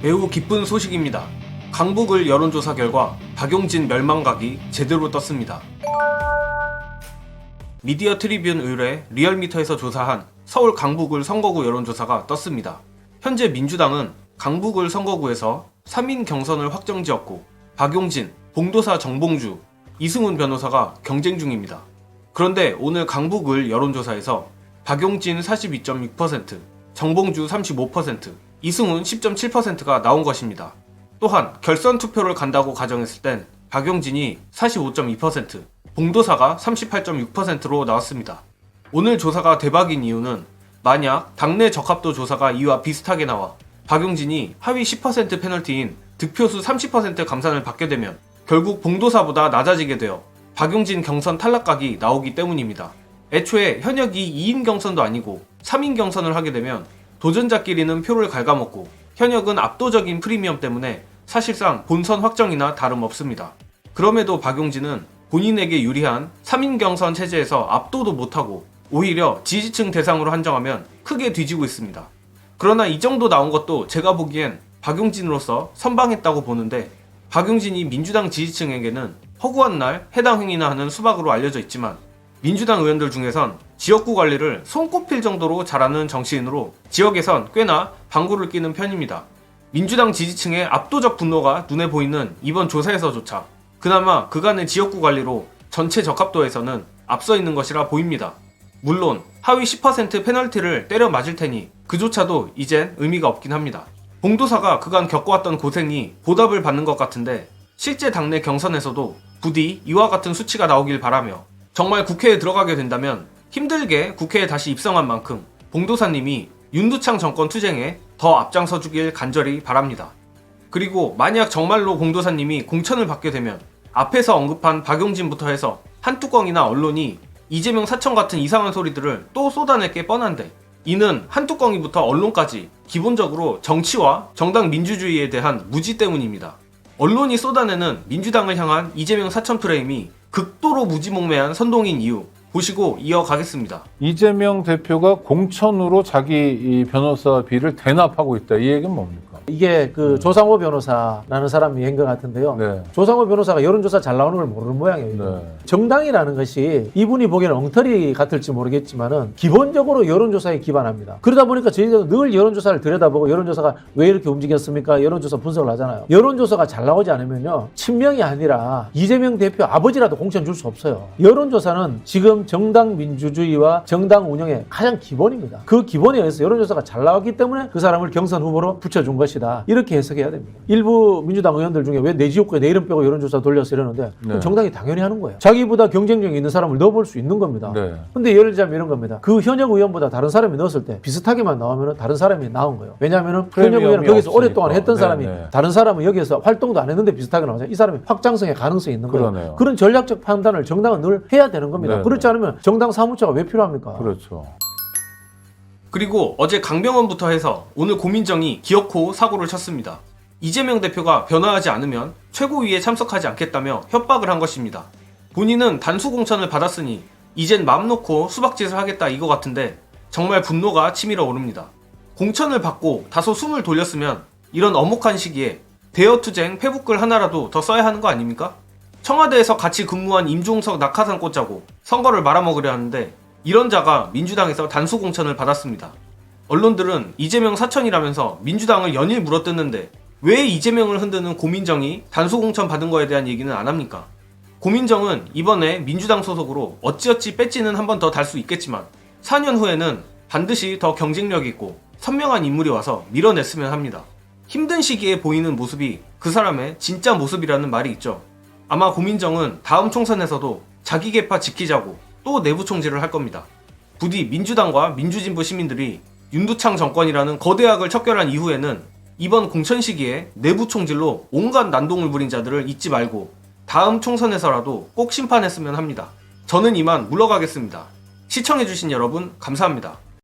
매우 기쁜 소식입니다. 강북을 여론조사 결과 박용진 멸망각이 제대로 떴습니다. 미디어 트리뷴 의뢰 리얼미터에서 조사한 서울 강북을 선거구 여론조사가 떴습니다. 현재 민주당은 강북을 선거구에서 3인 경선을 확정지었고 박용진, 봉도사 정봉주, 이승훈 변호사가 경쟁 중입니다. 그런데 오늘 강북을 여론조사에서 박용진 42.6%, 정봉주 35%, 이승훈 10.7%가 나온 것입니다. 또한 결선 투표를 간다고 가정했을 땐 박용진이 45.2%, 봉도사가 38.6%로 나왔습니다. 오늘 조사가 대박인 이유는 만약 당내 적합도 조사가 이와 비슷하게 나와 박용진이 하위 10% 페널티인 득표수 30% 감산을 받게 되면 결국 봉도사보다 낮아지게 되어 박용진 경선 탈락각이 나오기 때문입니다. 애초에 현역이 2인 경선도 아니고 3인 경선을 하게 되면 도전자끼리는 표를 갉아먹고 현역은 압도적인 프리미엄 때문에 사실상 본선 확정이나 다름없습니다. 그럼에도 박용진은 본인에게 유리한 3인 경선 체제에서 압도도 못하고 오히려 지지층 대상으로 한정하면 크게 뒤지고 있습니다. 그러나 이 정도 나온 것도 제가 보기엔 박용진으로서 선방했다고 보는데, 박용진이 민주당 지지층에게는 허구한 날 해당 행위나 하는 수박으로 알려져 있지만 민주당 의원들 중에선 지역구 관리를 손꼽힐 정도로 잘하는 정치인으로 지역에선 꽤나 방구를 끼는 편입니다. 민주당 지지층의 압도적 분노가 눈에 보이는 이번 조사에서조차 그나마 그간의 지역구 관리로 전체 적합도에서는 앞서 있는 것이라 보입니다. 물론 하위 10% 페널티를 때려 맞을 테니 그조차도 이젠 의미가 없긴 합니다. 봉도사가 그간 겪어왔던 고생이 보답을 받는 것 같은데, 실제 당내 경선에서도 부디 이와 같은 수치가 나오길 바라며 정말 국회에 들어가게 된다면 힘들게 국회에 다시 입성한 만큼 봉도사님이 윤두창 정권 투쟁에 더 앞장서 주길 간절히 바랍니다. 그리고 만약 정말로 봉도사님이 공천을 받게 되면 앞에서 언급한 박용진부터 해서 한뚜껑이나 언론이 이재명 사천 같은 이상한 소리들을 또 쏟아낼 게 뻔한데, 이는 한뚜껑이부터 언론까지 기본적으로 정치와 정당 민주주의에 대한 무지 때문입니다. 언론이 쏟아내는 민주당을 향한 이재명 사천 프레임이 극도로 무지몽매한 선동인 이유 보시고 이어가겠습니다. 이재명 대표가 공천으로 자기 이 변호사비를 대납하고 있다. 이 얘기는 뭡니까? 이게 그 조상호 변호사라는 사람이 한 것 같은데요. 네. 조상호 변호사가 여론조사 잘 나오는 걸 모르는 모양이에요. 네. 정당이라는 것이 이분이 보기에는 엉터리 같을지 모르겠지만은 기본적으로 여론조사에 기반합니다. 그러다 보니까 저희가 늘 여론조사를 들여다보고 여론조사가 왜 이렇게 움직였습니까? 여론조사 분석을 하잖아요. 여론조사가 잘 나오지 않으면요, 친명이 아니라 이재명 대표 아버지라도 공천 줄 수 없어요. 여론조사는 지금 정당 민주주의와 정당 운영의 가장 기본입니다. 그 기본에 의해서 여론조사가 잘 나왔기 때문에 그 사람을 경선 후보로 붙여준 것이다. 이렇게 해석해야 됩니다. 일부 민주당 의원들 중에 왜 내 지역구에 내 이름 빼고 여론조사 돌렸어 이러는데, 네. 정당이 당연히 하는 거예요. 자기보다 경쟁력이 있는 사람을 넣어볼 수 있는 겁니다. 네. 근데 예를 들자면 이런 겁니다. 그 현역 의원보다 다른 사람이 넣었을 때 비슷하게만 나오면 다른 사람이 나온 거예요. 왜냐하면 현역 의원은 거기서 없으니까. 오랫동안 했던 사람이 네. 다른 사람은 여기서 활동도 안 했는데 비슷하게 나오잖아요. 이 사람이 확장성의 가능성이 있는 거예요. 그러네요. 그런 전략적 판단을 정당은 늘 해야 되는 겁니다. 네. 그렇지 않으면 정당 사무처가 왜 필요합니까? 그렇죠. 그리고 어제 강병원부터 해서 오늘 고민정이 기어코 사고를 쳤습니다. 이재명 대표가 변화하지 않으면 최고위에 참석하지 않겠다며 협박을 한 것입니다. 본인은 단수 공천을 받았으니 이젠 마음 놓고 수박짓을 하겠다 이거 같은데 정말 분노가 치밀어 오릅니다. 공천을 받고 다소 숨을 돌렸으면 이런 엄혹한 시기에 대여투쟁 페북글 하나라도 더 써야 하는 거 아닙니까? 청와대에서 같이 근무한 임종석 낙하산 꽂자고 선거를 말아먹으려 하는데 이런 자가 민주당에서 단수 공천을 받았습니다. 언론들은 이재명 사천이라면서 민주당을 연일 물어뜯는데 왜 이재명을 흔드는 고민정이 단수 공천 받은 거에 대한 얘기는 안 합니까? 고민정은 이번에 민주당 소속으로 어찌어찌 배지는 한 번 더 달 수 있겠지만 4년 후에는 반드시 더 경쟁력 있고 선명한 인물이 와서 밀어냈으면 합니다. 힘든 시기에 보이는 모습이 그 사람의 진짜 모습이라는 말이 있죠. 아마 고민정은 다음 총선에서도 자기 계파 지키자고 또 내부 총질을 할 겁니다. 부디 민주당과 민주진보 시민들이 윤두창 정권이라는 거대악을 척결한 이후에는 이번 공천 시기에 내부 총질로 온갖 난동을 부린 자들을 잊지 말고 다음 총선에서라도 꼭 심판했으면 합니다. 저는 이만 물러가겠습니다. 시청해주신 여러분 감사합니다.